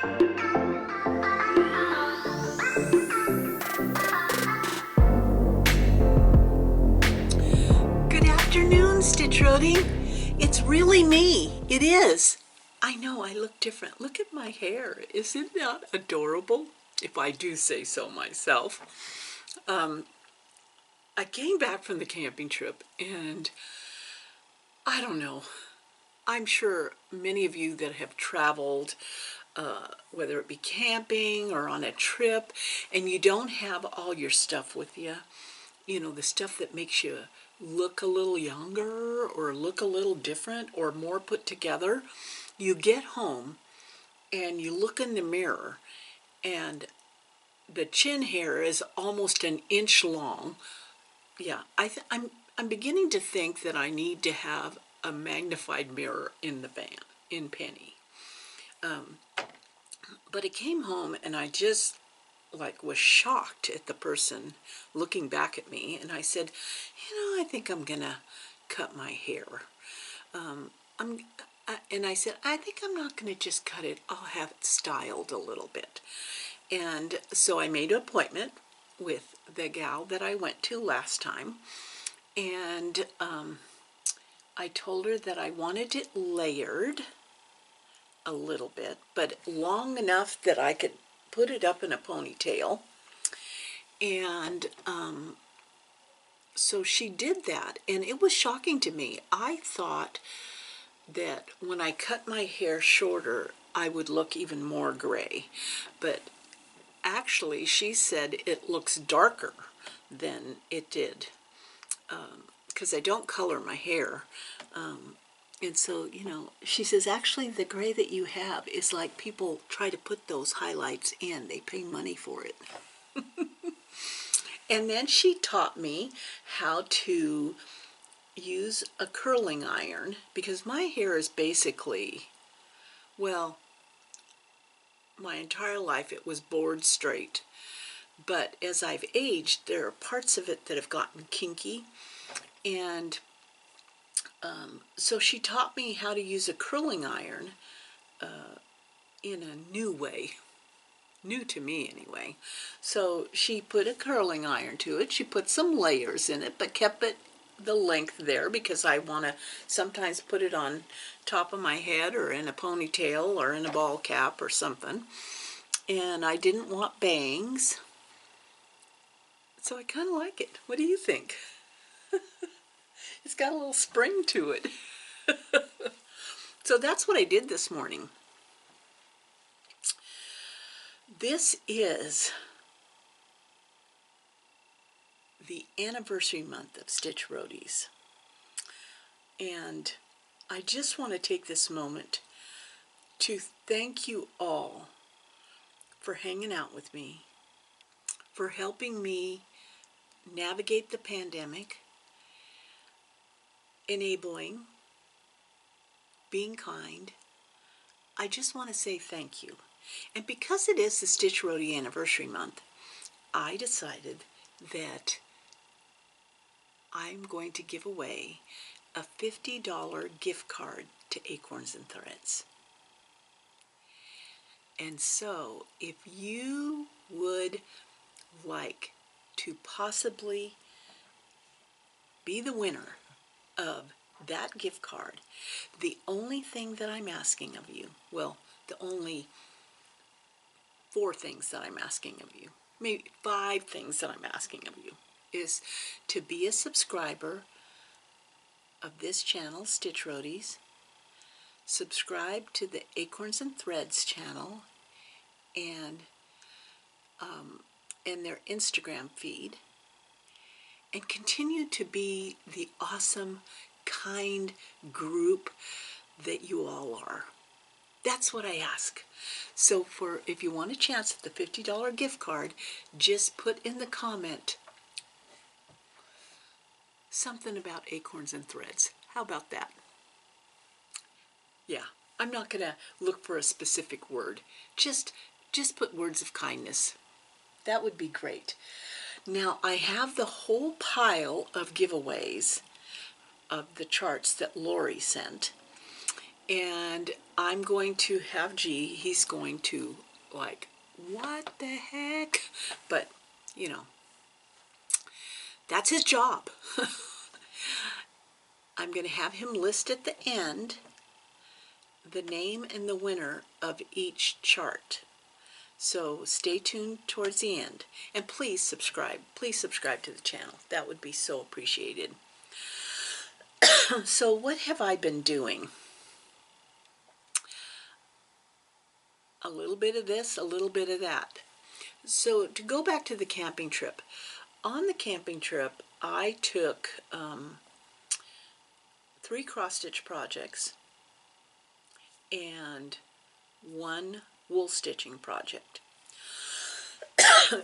Good afternoon, Stitchroadie. It's really me. It is. I know I look different. Look at my hair. Isn't that adorable? If I do say so myself. I came back from the camping trip and I don't know. I'm sure many of you that have traveled, whether it be camping or on a trip, and you don't have all your stuff with you, you know, the stuff that makes you look a little younger or look a little different or more put together. You get home and you look in the mirror and the chin hair is almost an inch long. Yeah, I'm beginning to think that I need to have a magnified mirror in the van in Penny. But I came home and I just was shocked at the person looking back at me, and I said, you know, I think I'm gonna cut my hair. And I said, I think I'm not gonna just cut it. I'll have it styled a little bit. And so I made an appointment with the gal that I went to last time, and I told her that I wanted it layered a little bit, but long enough that I could put it up in a ponytail. And so she did that, and it was shocking to me. I thought that when I cut my hair shorter, I would look even more gray, but actually she said it looks darker than it did, because I don't color my hair. And so, you know, she says, actually, the gray that you have is like people try to put those highlights in. They pay money for it. And then she taught me how to use a curling iron, because my hair is basically, well, my entire life it was bored straight. But as I've aged, there are parts of it that have gotten kinky. And so she taught me how to use a curling iron in a new way. New to me anyway. So she put a curling iron to it. She put some layers in it, but kept it the length there because I want to sometimes put it on top of my head or in a ponytail or in a ball cap or something. And I didn't want bangs. So I kind of like it. What do you think? It's got a little spring to it. So that's what I did this morning. This is the anniversary month of Stitchroadies. And I just want to take this moment to thank you all for hanging out with me, for helping me navigate the pandemic, enabling, being kind. I just want to say thank you. And because it is the Stitchroadie Anniversary month, I decided that I'm going to give away a $50 gift card to Acorns and Threads. And so if you would like to possibly be the winner of that gift card, the only thing that I'm asking of you, well, the only 4 things that I'm asking of you, maybe 5 things that I'm asking of you, is to be a subscriber of this channel, Stitchroadies, subscribe to the Acorns and Threads channel and their Instagram feed, and continue to be the awesome, kind group that you all are. That's what I ask. So if you want a chance at the $50 gift card, just put in the comment something about Acorns and Threads. How about that? Yeah, I'm not going to look for a specific word. Just put words of kindness. That would be great. Now, I have the whole pile of giveaways of the charts that Lori sent. And I'm going to have G. He's going to like, what the heck? But, you know, that's his job. I'm going to have him list at the end the name and the winner of each chart. So stay tuned towards the end. And please subscribe. Please subscribe to the channel. That would be so appreciated. So what have I been doing? A little bit of this, a little bit of that. So to go back to the camping trip. On the camping trip, I took 3 cross-stitch projects and 1 wool stitching project.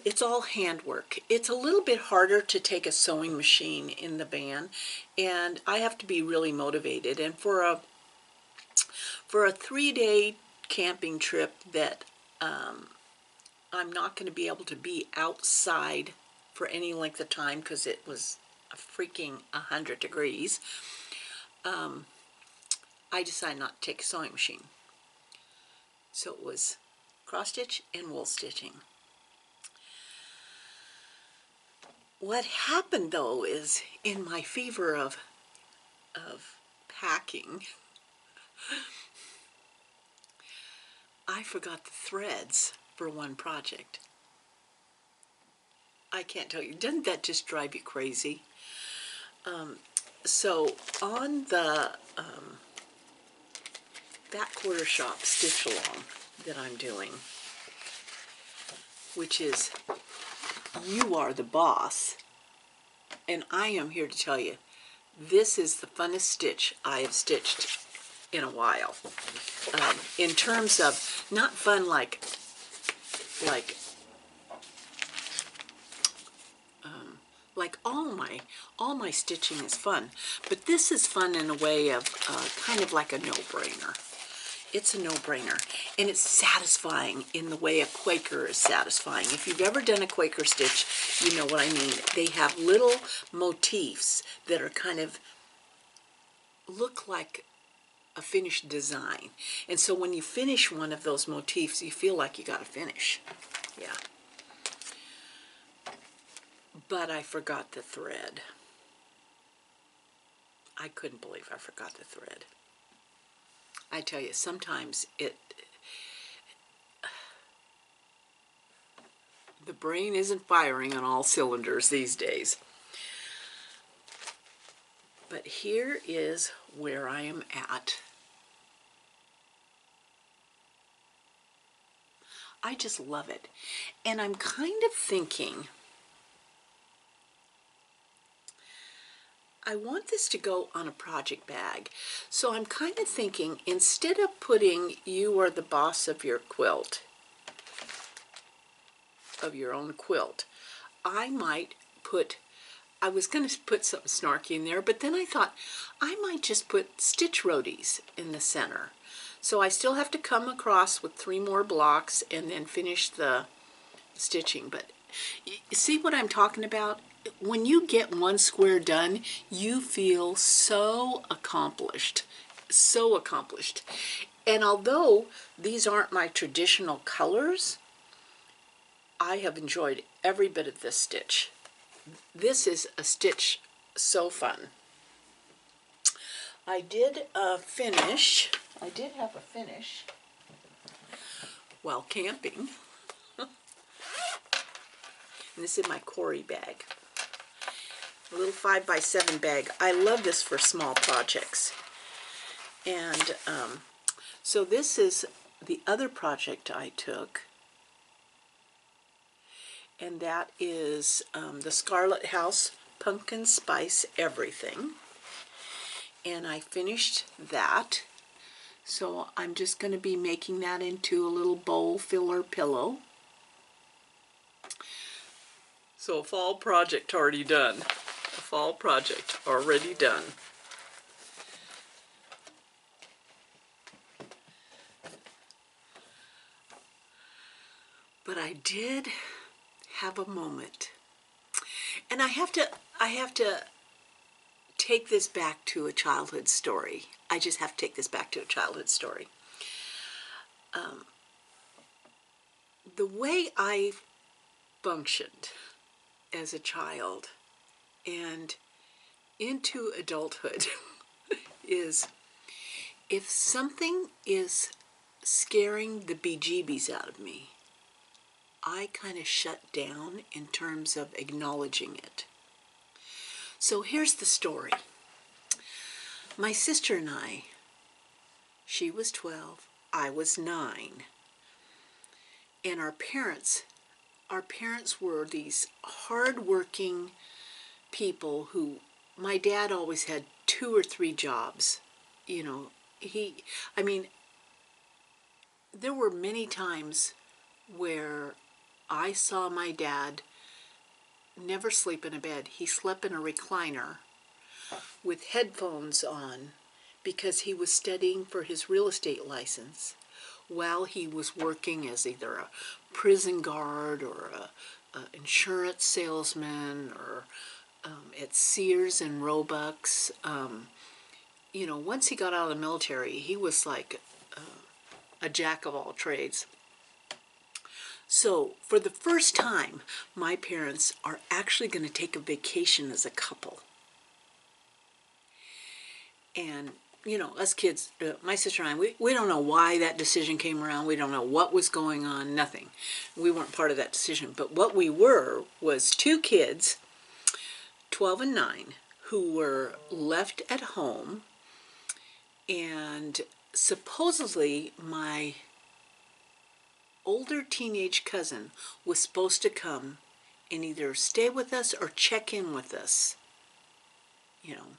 It's all handwork. It's a little bit harder to take a sewing machine in the van, and I have to be really motivated. And for a 3-day camping trip that I'm not going to be able to be outside for any length of time because it was a freaking 100 degrees, I decided not to take a sewing machine. So it was cross stitch and wool stitching. What happened though is, in my fever of packing, I forgot the threads for one project. I can't tell you, doesn't that just drive you crazy? So on the that quarter shop stitch along that I'm doing, which is You Are the Boss, and I am here to tell you, this is the funnest stitch I have stitched in a while. In terms of not fun like all my stitching is fun, but this is fun in a way of kind of like a no-brainer. It's a no-brainer, and it's satisfying in the way a Quaker is satisfying. If you've ever done a Quaker stitch, you know what I mean. They have little motifs that are kind of look like a finished design, and so when you finish one of those motifs, you feel like you got to finish. Yeah. But I forgot the thread. I couldn't believe I forgot the thread. I tell you, sometimes the brain isn't firing on all cylinders these days. But here is where I am at. I just love it. And I'm kind of thinking, I want this to go on a project bag. So I'm kind of thinking, instead of putting You Are the Boss of Your Quilt, of your own quilt, I might put, I was going to put something snarky in there, but then I thought I might just put Stitchroadies in the center. So I still have to come across with 3 more blocks and then finish the stitching. But you see what I'm talking about? When you get one square done, you feel so accomplished. So accomplished. And although these aren't my traditional colors, I have enjoyed every bit of this stitch. This is a stitch so fun. I did have a finish while camping. And this is my Cory bag. A little 5x7 bag. I love this for small projects. And so this is the other project I took. And that is the Scarlet House Pumpkin Spice Everything. And I finished that. So I'm just going to be making that into a little bowl filler pillow. So a fall project already done. A fall project already done. But I did have a moment. And I have to take this back to a childhood story. I just have to take this back to a childhood story. The way I functioned as a child and into adulthood is, if something is scaring the bejeebies out of me, I kind of shut down in terms of acknowledging it. So here's the story. My sister and I, she was 12, I was 9. And our parents were these hard-working people who, my dad always had 2 or 3 jobs. You know, there were many times where I saw my dad never sleep in a bed. He slept in a recliner with headphones on because he was studying for his real estate license while he was working as either a prison guard or a insurance salesman or at Sears and Roebuck's. You know, once he got out of the military, he was like a jack of all trades. So for the first time, my parents are actually going to take a vacation as a couple. And, you know, us kids, my sister and I, we don't know why that decision came around. We don't know what was going on, nothing. We weren't part of that decision. But what we were was 2 kids, 12 and 9, who were left at home. And supposedly my older teenage cousin was supposed to come and either stay with us or check in with us, you know.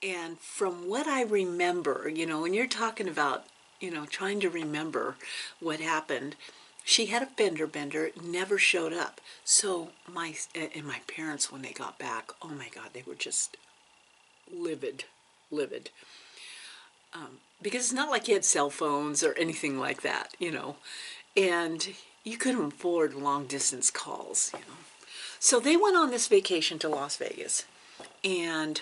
And from what I remember, you know, when you're talking about, you know, trying to remember what happened, she had a fender bender, never showed up. So my parents, when they got back, oh my God, they were just livid. Because it's not like you had cell phones or anything like that, you know. And you couldn't afford long-distance calls, you know. So they went on this vacation to Las Vegas. And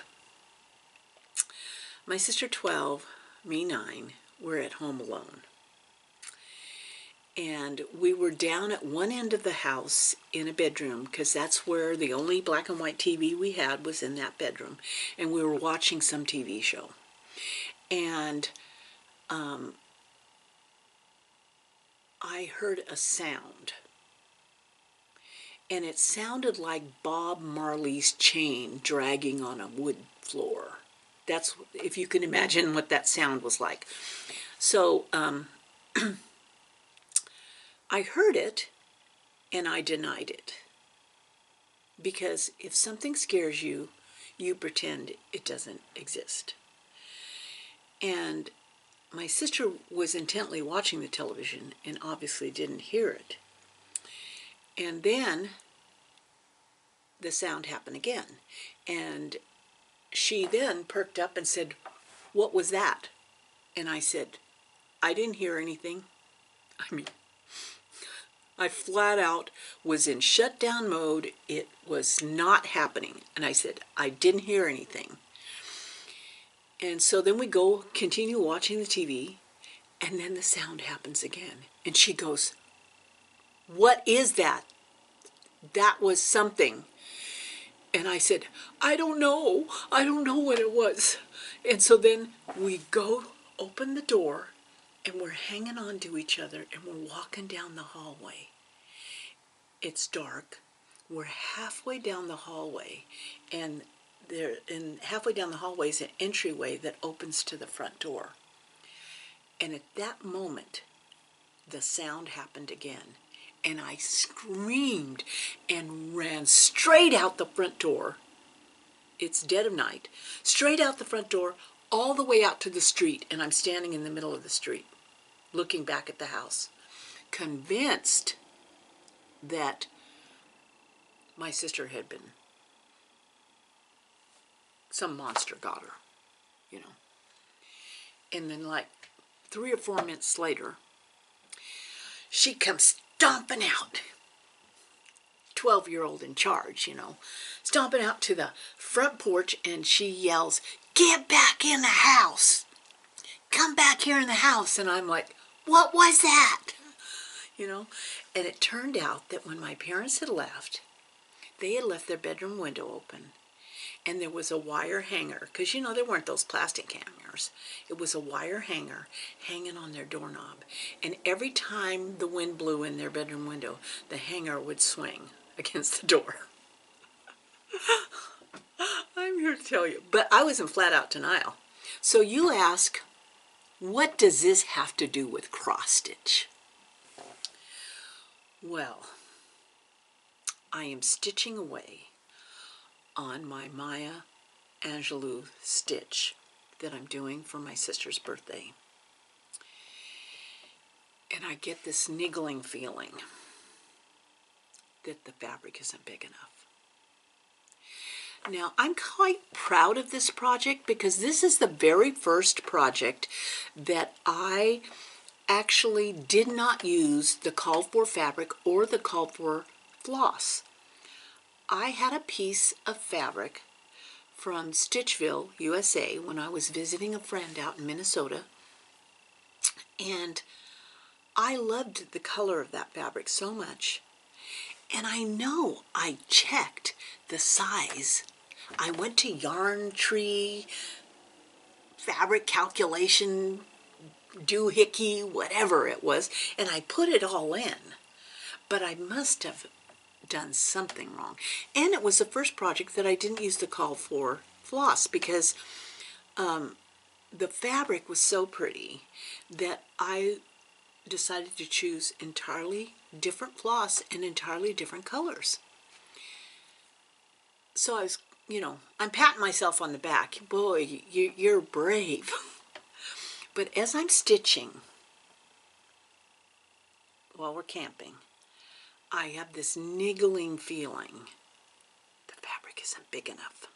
my sister 12, me 9, were at home alone. And we were down at one end of the house in a bedroom, because that's where the only black and white TV we had was in that bedroom. And we were watching some TV show. And I heard a sound. And it sounded like Bob Marley's chain dragging on a wood floor. That's, if you can imagine what that sound was like. So I heard it and I denied it. Because if something scares you, you pretend it doesn't exist. And my sister was intently watching the television and obviously didn't hear it. And then the sound happened again. And she then perked up and said, "What was that?" And I said, "I didn't hear anything." I mean, I flat out was in shutdown mode. It was not happening. And I said, "I didn't hear anything." And so then we continue watching the TV, and then the sound happens again. And she goes, "What is that?" That was something. And I said, "I don't know. I don't know what it was." And so then we go open the door, and we're hanging on to each other, and we're walking down the hallway. It's dark. We're halfway down the hallway, and halfway down the hallway is an entryway that opens to the front door. And at that moment, the sound happened again. And I screamed and ran straight out the front door. It's dead of night. Straight out the front door, all the way out to the street. And I'm standing in the middle of the street, looking back at the house, convinced that my sister had been, some monster got her, you know. And then like 3 or 4 minutes later, she comes stomping out, 12-year-old in charge, you know, stomping out to the front porch, and she yells, "Get back in the house! Come back here in the house!" And I'm like, what was that? You know, and it turned out that when my parents had left, they had left their bedroom window open, and there was a wire hanger, because, you know, there weren't those plastic hangers. It was a wire hanger hanging on their doorknob, and every time the wind blew in their bedroom window, the hanger would swing against the door. I'm here to tell you. But I was in flat-out denial. So you ask, what does this have to do with cross-stitch? Well, I am stitching away on my Maya Angelou stitch that I'm doing for my sister's birthday. And I get this niggling feeling that the fabric isn't big enough. Now, I'm quite proud of this project because this is the very first project that I actually did not use the called for fabric or the called for floss. I had a piece of fabric from Stitchville, USA, when I was visiting a friend out in Minnesota, and I loved the color of that fabric so much. And I know I checked the size. I went to Yarn Tree, fabric calculation, doohickey, whatever it was, and I put it all in. But I must have done something wrong. And it was the first project that I didn't use the call for floss because the fabric was so pretty that I decided to choose entirely different floss and entirely different colors. So I was, you know, I'm patting myself on the back. Boy, you're brave. But as I'm stitching while we're camping, I have this niggling feeling the fabric isn't big enough.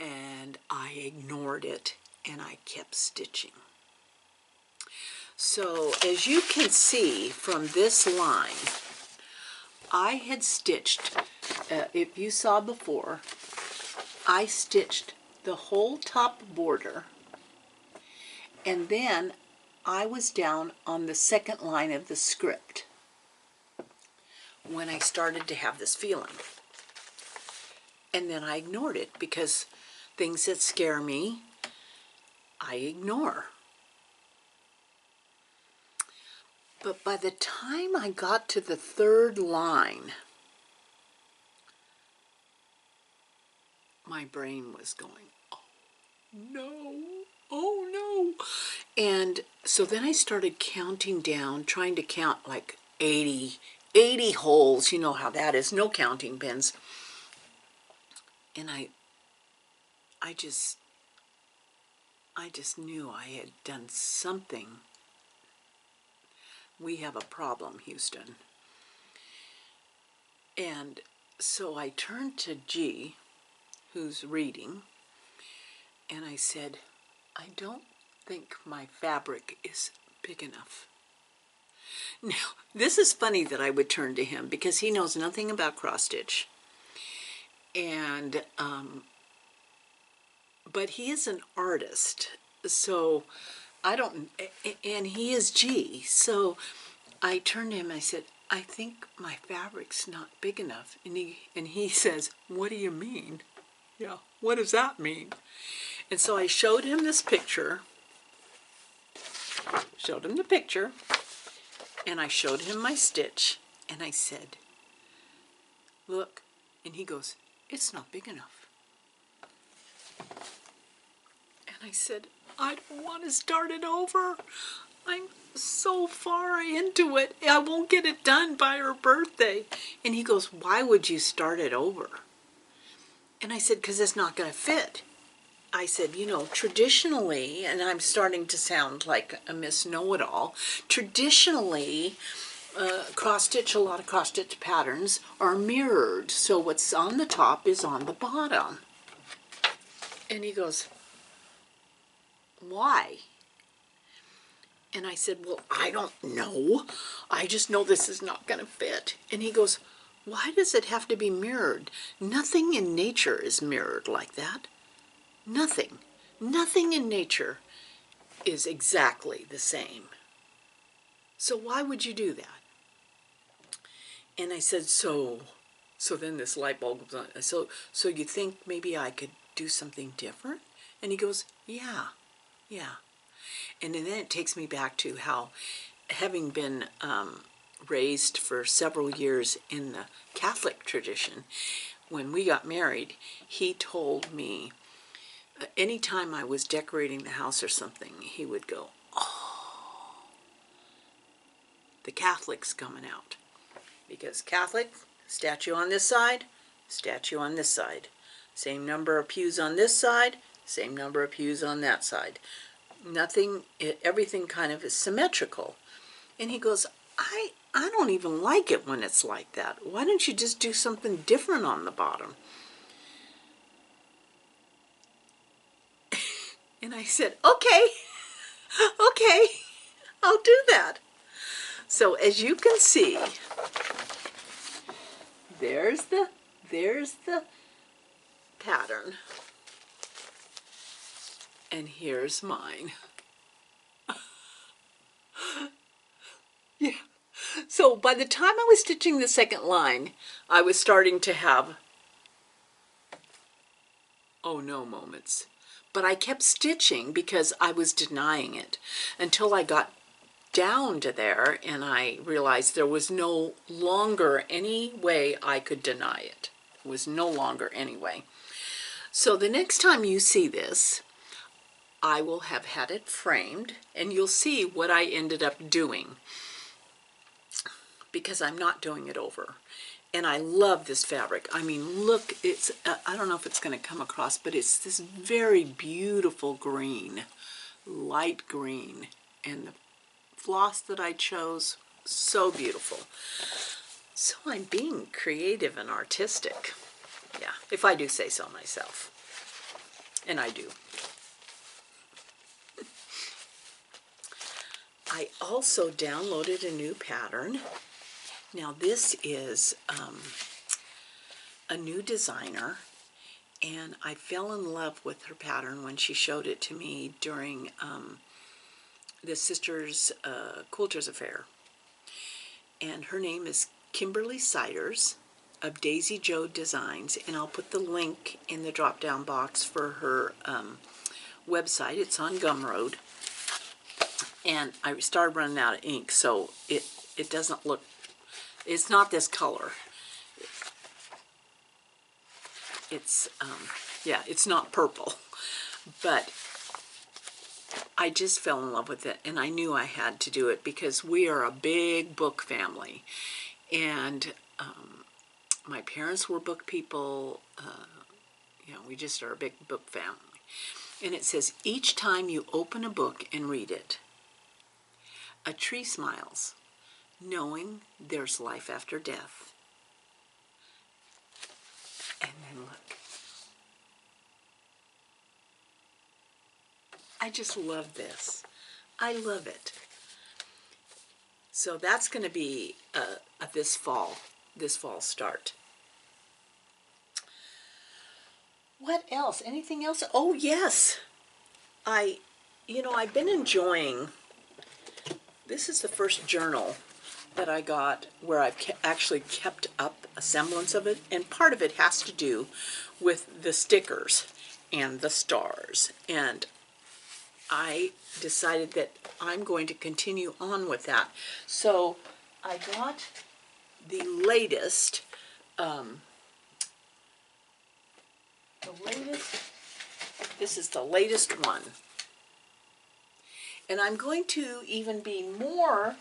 And I ignored it and I kept stitching. So as you can see from this line, I had stitched, if you saw before, I stitched the whole top border, and then I was down on the second line of the script when I started to have this feeling. And then I ignored it because things that scare me, I ignore. But by the time I got to the third line, my brain was going, oh no, oh no. And so then I started counting down, trying to count like 80 holes. You know how that is, no counting pins. And I just knew I had done something. We have a problem, Houston. And so I turned to G, who's reading, and I said, I don't think my fabric is big enough. Now, this is funny that I would turn to him because he knows nothing about cross stitch. And, but he is an artist, so I don't, and he is G, so I turned to him and I said, I think my fabric's not big enough. And he says, what do you mean? Yeah, what does that mean? And so I showed him this picture, and I showed him my stitch, and I said, look, and he goes, it's not big enough. And I said, I don't want to start it over. I'm so far into it. I won't get it done by her birthday. And he goes, why would you start it over? And I said, because it's not going to fit. I said, you know, traditionally, and I'm starting to sound like a Miss Know-It-all, traditionally, a lot of cross-stitch patterns are mirrored. So what's on the top is on the bottom. And he goes, why? And I said, well, I don't know. I just know this is not going to fit. And he goes, why does it have to be mirrored? Nothing in nature is mirrored like that. Nothing. Nothing in nature is exactly the same. So why would you do that? And I said, so then this light bulb goes on. So you think maybe I could do something different? And he goes, yeah. And then it takes me back to how, having been raised for several years in the Catholic tradition, when we got married, he told me anytime I was decorating the house or something, he would go, oh, the Catholic's coming out. Because Catholic, statue on this side, statue on this side. Same number of pews on this side, same number of pews on that side. Nothing, everything kind of is symmetrical. And he goes, I don't even like it when it's like that. Why don't you just do something different on the bottom? And I said, okay, I'll do that. So as you can see, there's the pattern. And here's mine. Yeah. So by the time I was stitching the second line, I was starting to have oh no moments. But I kept stitching because I was denying it until I got down to there and I realized there was no longer any way I could deny it. It was no longer any way. So the next time you see this, I will have had it framed and you'll see what I ended up doing, because I'm not doing it over. And I love this fabric. I mean, look, it's, I don't know if it's going to come across, but it's this very beautiful green, light green. And the floss that I chose, so beautiful. So I'm being creative and artistic. Yeah, if I do say so myself. And I do. I also downloaded a new pattern. Now this is a new designer, and I fell in love with her pattern when she showed it to me during the Sisters Quilters Affair. And her name is Kimberly Siders of Daisy Joe Designs, and I'll put the link in the drop-down box for her website. It's on Gumroad. And I started running out of ink, so it doesn't look, it's not this color. It's, yeah, it's not purple. But I just fell in love with it, and I knew I had to do it because we are a big book family. And my parents were book people. You know, we just are a big book family. And it says, each time you open a book and read it, a tree smiles, knowing there's life after death. And then look. I just love this. I love it. So that's going to be this fall start. What else? Anything else? Oh, yes. I've been enjoying, this is the first journal that I got where I've actually kept up a semblance of it, and part of it has to do with the stickers and the stars, and I decided that I'm going to continue on with that. So I got the latest, this is the latest one. And I'm going to even be more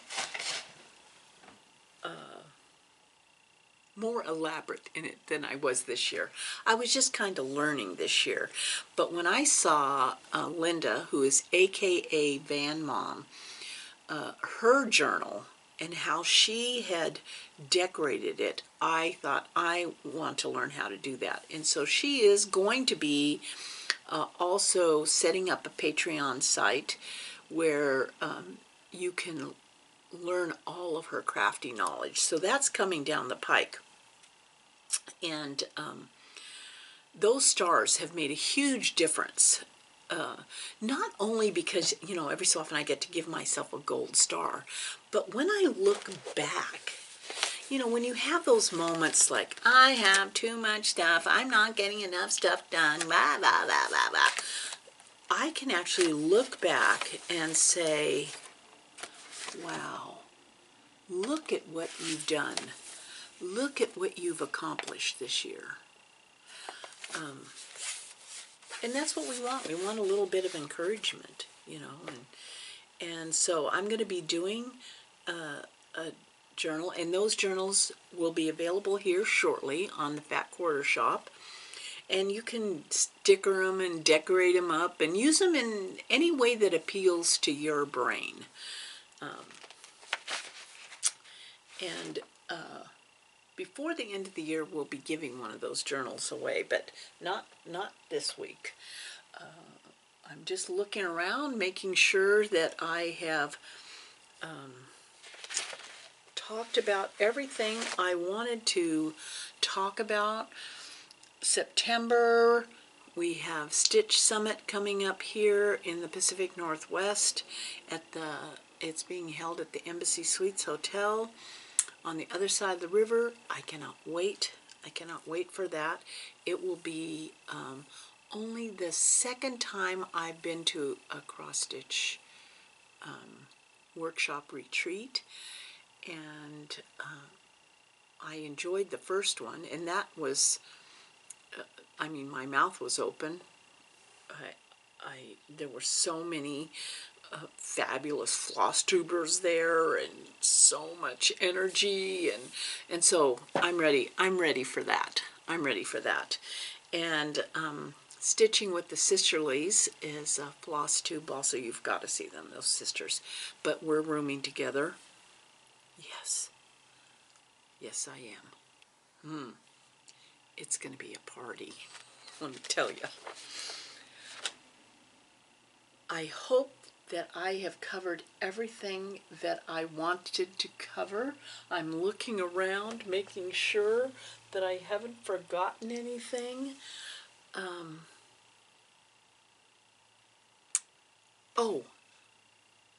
elaborate in it than I was this year. I was just kind of learning this year. But when I saw Linda, who is AKA Van Mom, her journal and how she had decorated it, I thought, I want to learn how to do that. And so she is going to be also setting up a Patreon site where you can learn all of her crafty knowledge. So that's coming down the pike. And those stars have made a huge difference. Not only because, you know, every so often I get to give myself a gold star, but when I look back, you know, when you have those moments like, I have too much stuff, I'm not getting enough stuff done, blah, blah, blah, blah, blah, I can actually look back and say, wow, look at what you've done. Look at what you've accomplished this year. And that's what we want. We want a little bit of encouragement, you know. And so I'm going to be doing a journal, and those journals will be available here shortly on the Fat Quarter Shop. And you can sticker them and decorate them up and use them in any way that appeals to your brain. Before the end of the year, we'll be giving one of those journals away, but not this week. I'm just looking around, making sure that I have talked about everything I wanted to talk about. September, we have Stitch Summit coming up here in the Pacific Northwest. It's being held at the Embassy Suites Hotel on the other side of the river. I cannot wait. I cannot wait for that. It will be only the second time I've been to a cross-stitch workshop retreat, and I enjoyed the first one, and that was, I mean, my mouth was open. There were so many fabulous floss tubers there, and so much energy, and so I'm ready for that. I'm ready for that. And Stitching with the Sisterlies is a floss tube also. You've got to see them, those sisters. But we're rooming together. Yes I am. It's gonna be a party, let me tell you. I hope that I have covered everything that I wanted to cover. I'm looking around, making sure that I haven't forgotten anything. Oh,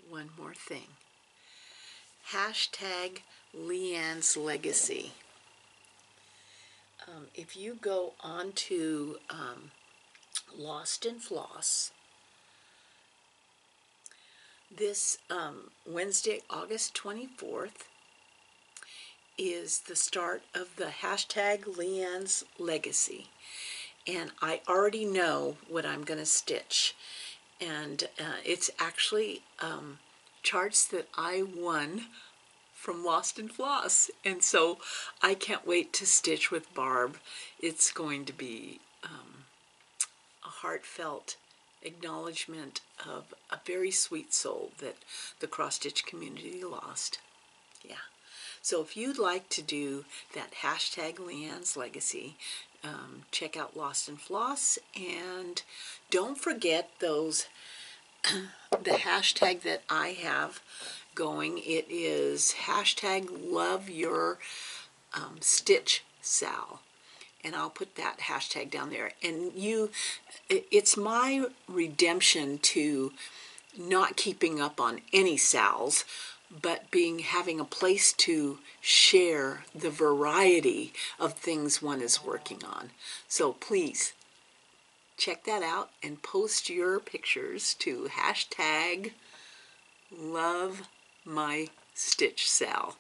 one more thing. Hashtag Leanne's Legacy. If you go on to Lost in Floss, this Wednesday, August 24th, is the start of the hashtag Leanne's Legacy. And I already know what I'm going to stitch. And it's actually charts that I won from Lost in Floss. And so I can't wait to stitch with Barb. It's going to be a heartfelt acknowledgement of a very sweet soul that the cross-stitch community lost. Yeah. So if you'd like to do that hashtag Leanne's Legacy, check out Lost in Floss, and don't forget those the hashtag that I have going. It is hashtag Love Your Stitch Sal, and I'll put that hashtag down there. And it's my redemption to not keeping up on any Sals, but having a place to share the variety of things one is working on. So please check that out and post your pictures to hashtag Love My Stitch Sal.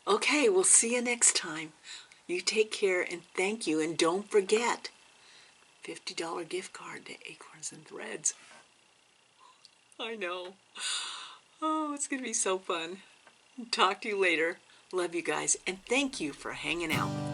Okay, we'll see you next time. You take care, and thank you. And don't forget, $50 gift card to Acorns and Threads. I know. Oh, it's going to be so fun. Talk to you later. Love you guys, and thank you for hanging out.